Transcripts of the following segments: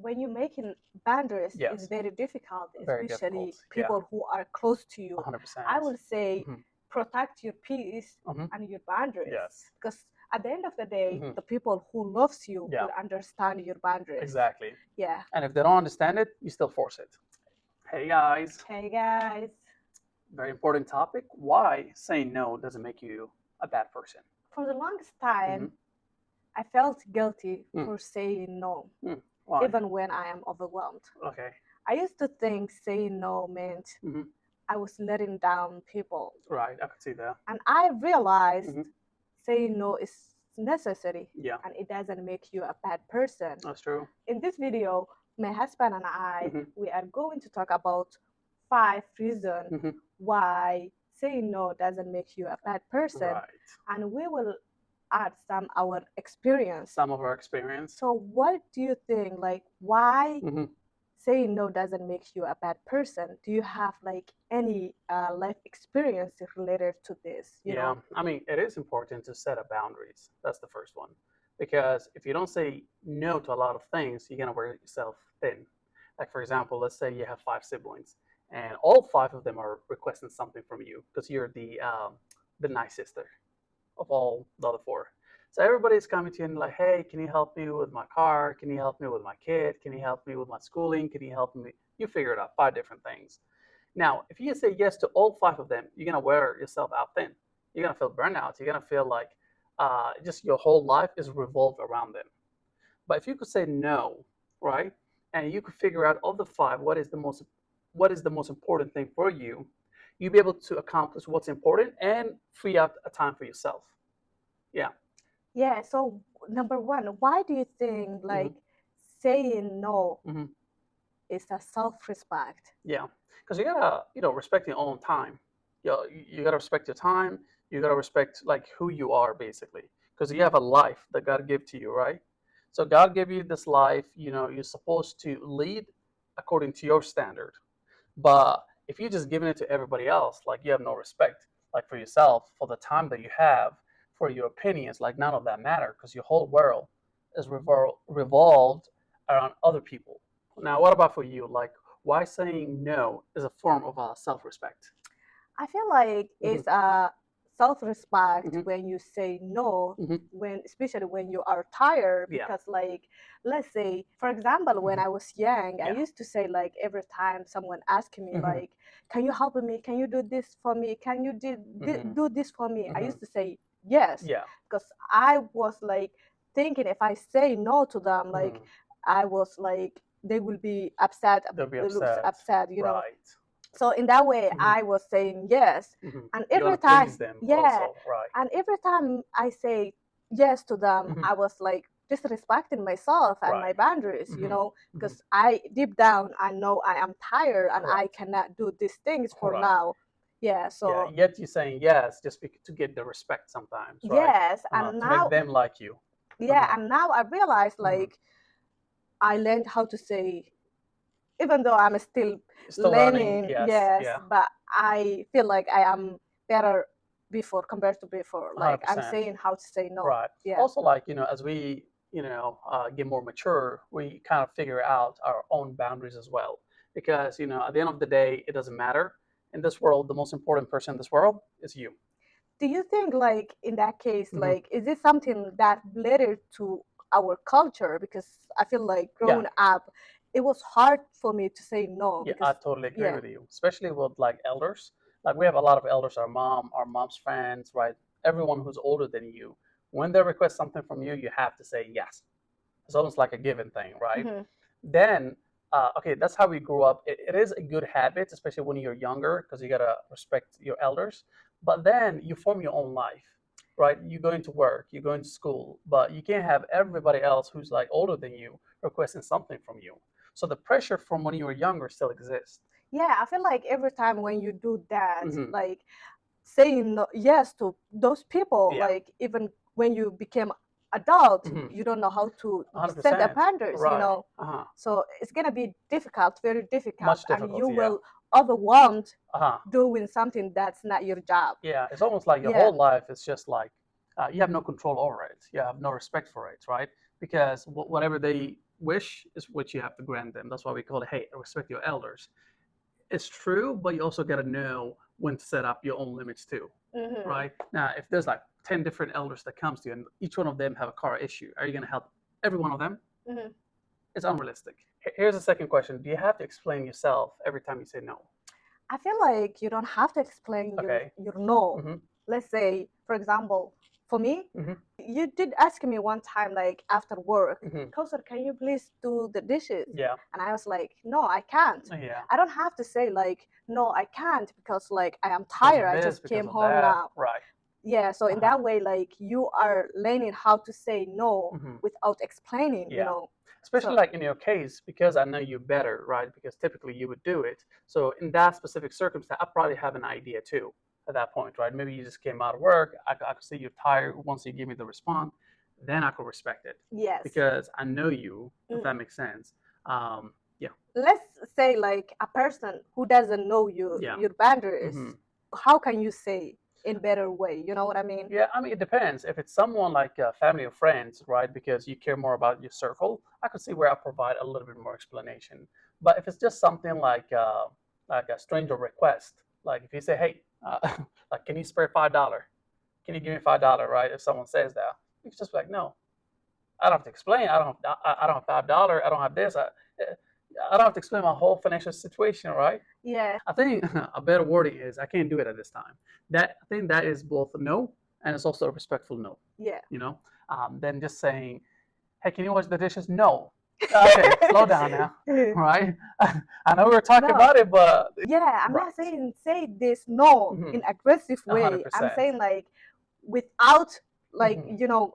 When you're making boundaries, it's Yes. very difficult, Very especially difficult. Yeah. people who are close to you. 100%. I will say Mhm. protect your peace Mhm. and your boundaries. Yes. Because at the end of the day, Mhm. the people who loves you Yeah. will understand your boundaries. Exactly. Yeah. And if they don't understand it, you still force it. Hey guys, Hey guys. very important topic. Why saying no doesn't make you a bad person? For the longest Mhm. time, I felt guilty Mm. for saying no, Why? even when I am overwhelmed. Okay. I used to think saying no meant Mhm. I was letting down people. Right. I could see that. And I realized Mhm. saying no is necessary Yeah, and it doesn't make you a bad person. that's true. In this video, my husband and I, Mhm. we are going to talk about 5 reasons Mhm. why saying no doesn't make you a bad person. Right. And we will add some our experience. Some of our experience. So what do you think, like, why Mhm. saying no doesn't make you a bad person? Do you have like any life experience related to this, you Yeah, know? I mean, it is important to set up boundaries. That's the first one. Because if you don't say no to a lot of things, you're going to wear yourself thin. Like, for example, let's say you have 5 siblings, and all 5 of them are requesting something from you because you're the nice sister of all the other 4. So everybody's coming to you and like, hey, can you help me with my car? Can you help me with my kid? Can you help me with my schooling? Can you help me? You figure it out, 5 different things. Now, if you say yes to all 5 of them, you're gonna wear yourself out thin. You're gonna feel burnout. You're gonna feel like just your whole life is revolved around them. But if you could say no, right, and you could figure out of the 5 what is the most important thing for you, you'll be able to accomplish what's important and free up a time for yourself. Yeah. Yeah, so number one, why do you think like saying no Hmm. is a self-respect? Yeah, because you gotta, respect your own time. You gotta respect your time. You gotta respect like who you are basically, because you have a life that God gave to you, right? So God gave you this life. You're supposed to lead according to your standard. But if you're just giving it to everybody else, like you have no respect, like for yourself, for the time that you have, for your opinions, like none of that matter, because your whole world is revolved around other people. Now, what about for you? Like, why saying no is a form of self-respect? I feel like Hmm. it's a self-respect Hmm. when you say no, Hmm. when especially when you are tired. Yeah. Because like, let's say, for example, when Hmm. I was young, I Yeah. used to say like every time someone asked me Hmm. like, can you help me? Can you do this for me? Can you Hmm. do this for me? I Hmm. used to say yes, Yeah. because I was like thinking if I say no to them, like Hmm. I was like they will be upset, They'll be they look upset. upset, you know. Right. So in that way Hmm. I was saying yes. Hmm. And You every want to time, please them yeah, also, right? and every time I say yes to them, Hmm. I was like disrespecting myself and my Right. boundaries, you Hmm. know, Hmm. because I deep down I know I am tired and I Right. cannot do these things for Right. now. Yeah, Yeah. so Yet you're saying yes just to get the respect sometimes, right? yes, and To make now, them like you. yeah, Uh-huh. and now I realize Hmm. like I learned how to say, even though I'm still Still learning. learning, Yes. yes, Yeah. but I feel like I am better before compared to before. Like I'm 100%. saying how to say no. Right. Yeah. Also, like, as we, get more mature, we kind of figure out our own boundaries as well. Because, at the end of the day, it doesn't matter. In this world, the most important person in this world is you. Do you think like in that case, Hmm. like is this something that related to our culture? Because I feel like Yeah. growing up, it was hard for me to say no Yeah, I because totally agree yeah. with you, especially with like elders. Like we have a lot of elders, our mom's friends, right? Everyone who's older than you. When they request something from you, you have to say yes. It's almost like a given thing, right? Hmm. Then, okay, that's how we grew up. It is a good habit, especially when you're younger, because you gotta respect your elders. But then you form your own life, right? You go into work, you go into school, but you can't have everybody else who's like older than you requesting something from you. So the pressure from when you were younger still exists. Yeah, I feel like every time when you do that, Hmm. like saying yes to those people, Yeah. like even when you became adult, Hmm. you don't know how to set the 100%. boundaries, you Right. know. Uh-huh. So it's gonna be difficult, very difficult, Much and you difficulty. Yeah. will overwhelmed Uh-huh. doing something that's not your job. Yeah, it's almost like your Yeah. whole life is just like you have no control over it. You have no respect for it, right? Because whatever wish is what you have to grant them. That's why we call it, hey, respect your elders. It's true, but you also got to know when to set up your own limits too, right? Now, if there's like 10 different elders that comes to you and each one of them have a car issue, are you going to help every one of them? It's unrealistic. Here's the second question. Do you have to explain yourself every time you say no? I feel like you don't have to explain Okay. your no. Mm-hmm. Let's say, for example, for me, Mm-hmm. you did ask me one time, like after work, Mm-hmm. Kausar, can you please do the dishes? Yeah. And I was like, no, I can't. Yeah. I don't have to say like, no, I can't because like I am Because tired. of I this, just because came of home that. now. Right. Yeah. So in that way, like you are learning how to say no without explaining, you know. Especially like in your case, because I know you better, right? Because typically you would do it. So in that specific circumstance, I probably have an idea too at that point, right? Maybe you just came out of work. I could see you're tired. Once you give me the response, then I could respect it. Yes. Because I know you, if that makes sense. Yeah. Let's say like a person who doesn't know you, your boundaries. How can you say in better way? You know what I mean? Yeah, I mean, it depends. If it's someone like family or friends, right, because you care more about your circle, I could see where I provide a little bit more explanation. But if it's just something like a stranger request, like if you say, hey, like, can you spare $5? Can you give me $5, right? If someone says that, you can just be like, no, I don't have to explain. I don't have $5. I don't have this. I don't have to explain my whole financial situation, right? Yeah. I think a better wording is I can't do it at this time. I think that is both a no and it's also a respectful no. Yeah. You know, then just saying, hey, can you wash the dishes? No. Okay, slow down now, right? I know we were talking about it, but yeah, I'm not saying say this no in aggressive way. 100%. I'm saying like without like you know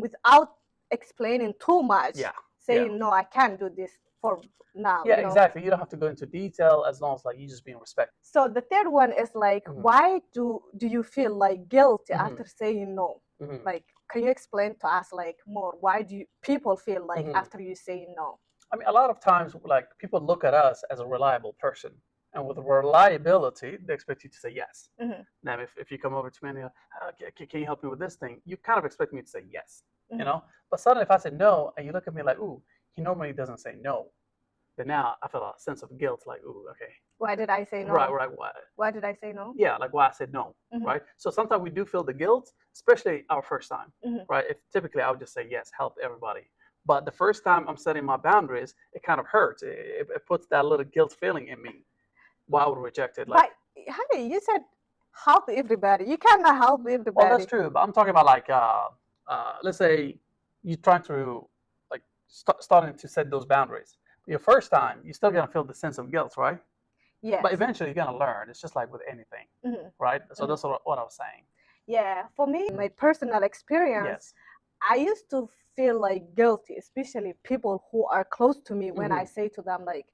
without explaining too much. Yeah. Saying no, I can't do this for now. Yeah, you know? exactly. You don't have to go into detail as long as like you just being respectful. So the third one is like, why do you feel like guilty after saying no? Like, can you explain to us like more? Why do people feel like after you say no? I mean, a lot of times, like people look at us as a reliable person, and with reliability, they expect you to say yes. Now, if you come over to me and can you help me with this thing, you kind of expect me to say yes, you know. But suddenly, if I say no, and you look at me like, ooh, he normally doesn't say no, then now I feel a sense of guilt, like, ooh, okay. Why did I say no? Right. Why did I say no? Yeah, like why I said no, right? So sometimes we do feel the guilt, especially our first time, right? If typically I would just say yes, help everybody. But the first time I'm setting my boundaries, it kind of hurts. It puts that little guilt feeling in me. Why I would reject it? Like, but honey, you said help everybody. You cannot help everybody. Well, that's true. But I'm talking about like, let's say you're trying to like starting to set those boundaries. Your first time, you're still gonna feel the sense of guilt, right? Yeah. But eventually, you're gonna learn. It's just like with anything, right? So that's what I was saying. Yeah, for me, my personal experience, Yes. I used to feel like guilty, especially people who are close to me when I say to them like,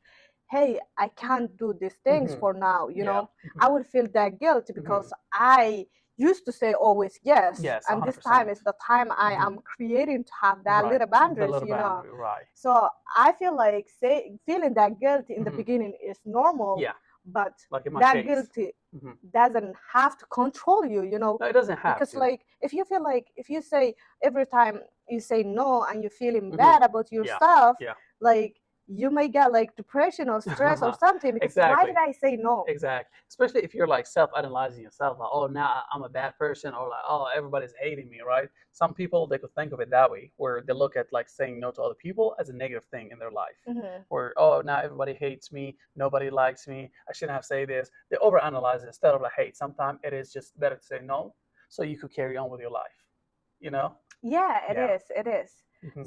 hey, I can't do these things for now, you know. I would feel that guilt because I used to say always yes. Yes, and 100%. this time is the time I am creating to have that little boundaries, little you know. boundary, right. So I feel like feeling that guilt in the beginning is normal. Yeah. But like in my that case. guilty doesn't have to control you, you know. No, it doesn't have because to. like if you feel like if you say every time you say no and you're feeling bad about yourself, like you may get like depression or stress or something because why did I say no? Exactly. Especially if you're like self-analyzing yourself, like, oh, now I'm a bad person, or like, oh, everybody's hating me, right? Some people, they could think of it that way, where they look at like saying no to other people as a negative thing in their life. Where, oh, now everybody hates me, nobody likes me, I shouldn't have to say this. They overanalyze it instead of like, hey, sometimes it is just better to say no so you could carry on with your life, you know? Yeah, it is.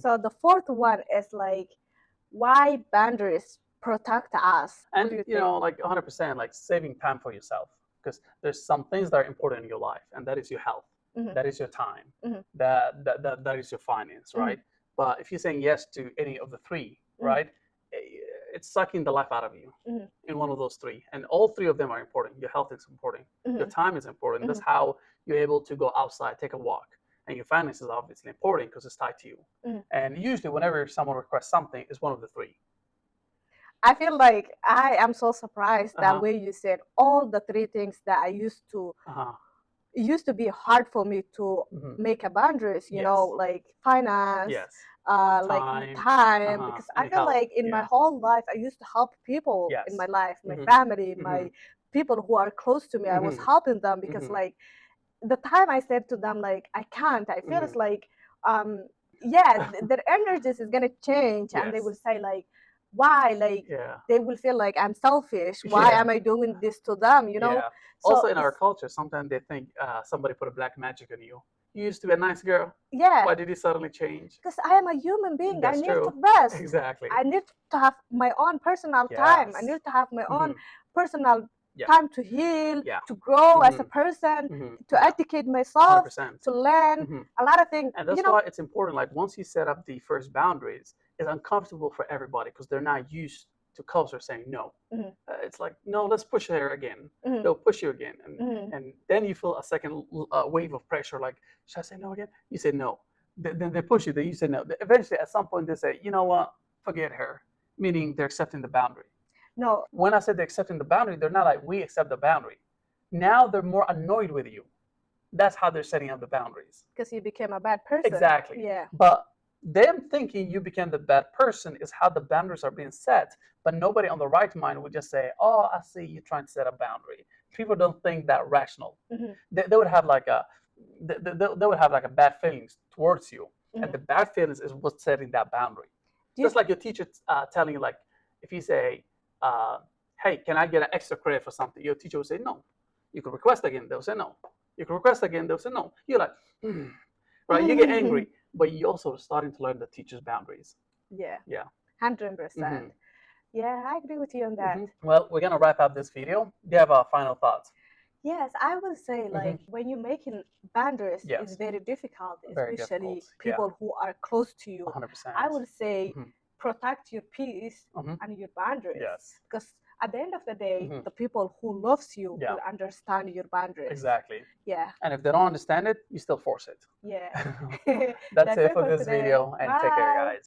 So the fourth one is like, why boundaries protect us? And you know, like 100%, like saving time for yourself, because there's some things that are important in your life, and that is your health, that is your time, that is your finance, right? But if you're saying yes to any of the three, right, it's sucking the life out of you in one of those three, and all three of them are important. Your health is important, your time is important. That's how you're able to go outside, take a walk. And your finances are obviously important because it's tied to you. And usually whenever someone requests something, it's one of the three. I feel like I am so surprised that way you said all the three things that I used to. It used to be hard for me to make a boundaries, you know, like finance, like Time. time, because I And feel help. like in my Yeah. whole life I used to help people in my Yes. life, my Mhm. family, Mhm. my people who are close to me. I was Mhm. helping them because Mhm. like the time I said to them like I can't, I feel it's Mhm. like yeah, their energies is gonna change, and they will Yes. say like why, like Yeah. they will feel like I'm selfish. Why Yeah. am I doing this to them? You know? Yeah. So Also, in our culture, sometimes they think somebody put a black magic on you. You used to be a nice girl. yeah, Why did you suddenly change? because I am a human being. I That's need to true. rest. Exactly. I need to have my own personal time. I Yes. need to have my own Hmm. personal Yeah. time to heal, Yeah. to grow as a Hmm. person, Hmm. to Yeah. educate Hundred myself, percent. to learn Hmm. a lot of things. And You that's know, why it's important. Like once you set up the first boundaries, it's uncomfortable for everybody because they're not used to culture saying no. hmm It's like no, let's push her again. hmm They'll push you again, and hmm and then you feel a second wave of pressure. Like, should I say no again? You say no. Then they push you. Then you say no. Eventually, at some point, they say, you know what? Forget her. Meaning they're accepting the boundary. no, When I said they're accepting the boundary, they're not like we accept the boundary. Now they're more annoyed with you. That's how they're setting up the boundaries. because you became a bad person. Exactly. Yeah. But them thinking you became the bad person is how the boundaries are being set. But nobody on the right mind would just say, "Oh, I see you trying to set a boundary." People don't think that rational. hmm They would have like a they would have like a bad feelings towards you, and hmm the bad feelings is what's setting that boundary. Do you? Just like your teacher telling you, like if you say, "Hey, can I get an extra credit for something?" Your teacher will say no. You can request again. They'll say no. You can request again. They'll say no. You're like, hmm. Right? You get angry, but you also starting to learn the teacher's boundaries. Yeah, Yeah. 100%. Hmm. Yeah, I agree with you on that. Well, we're gonna wrap up this video. Do you have a final thoughts? Yes, I will say Hmm. like when you're making boundaries, it's Yes. very difficult, Very difficult. especially Yeah. people who are close to you. 100%. I will say Hmm. protect your peace Hmm. and your boundaries, Yes. because at the end of the day, Hmm. the people who loves you Yeah. will understand your boundaries. Exactly. Yeah, And if they don't understand it, you still force it. yeah. That's That's it it for for this today. video, and take care, Bye. guys.